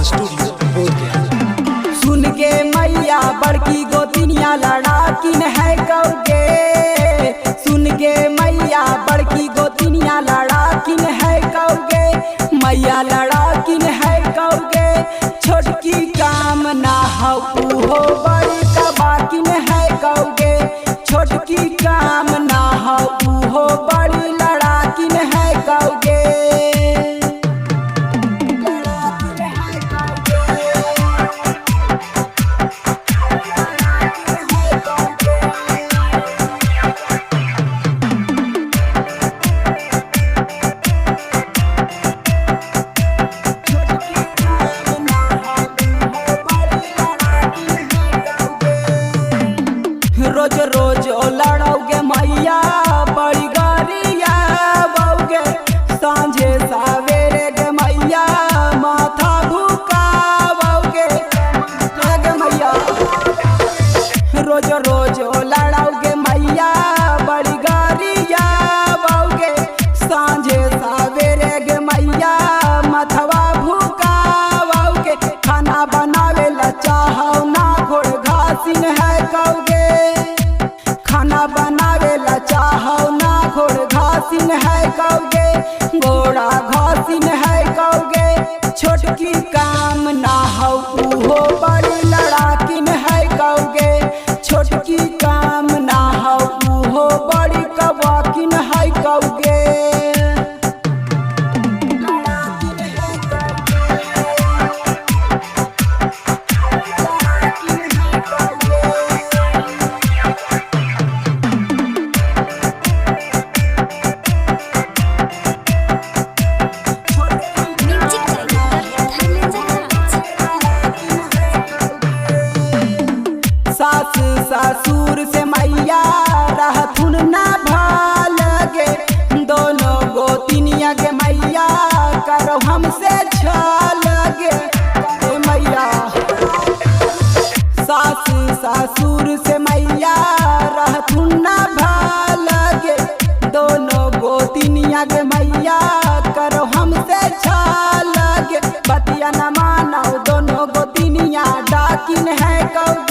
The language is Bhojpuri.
स्टूडियो बोधगया। सुन के मैया बड़की गोतिनिया लड़ाकिन है कौगे। सुन के मैया बड़की गोतिनिया लड़ाकिन है कौगे। मैया लड़ाकिन है कौगे। छोटकी काम ना हो हो बड़ी कबाकिन है कौगे। छोटकी काम ना हो हो बड़ी लड़ाकिन है कौगे। रोज रोज लड़ोगे मैया बड़ी गरिया बौगे। सांझे सवेरे गे मैया माथा भुकाओगे गे मैया। रोज रोज लड़ोगे मैया बड़ी गरिया बौगे। सांझे सवेरे गे मैया मथवा भुकाओगे। खाना बनावे ला चाहो ना घोड़ घासिन है कौगे। खाना बनावे ला चाहो ना घोड़ घासिन है कौगे। घोड़ा घासिन है कौगे। छोटकी काम ना हो हो बड़ी लड़ाकिन है कौगे। छोटकी काम ना हो हो बड़ी कबाकिन है कौगे। सास ससुर से मैया रहथुन ना भालगे। दोनों गोतिनिया के मैया करो हमसे छलगे मैया। सास ससुर से मैया रहथुन ना भालगे। दोनों गोतिनिया के मैया करो हमसे छलगे। बतिया न मानो दोनों गोतिनिया डाकिन है कौगे।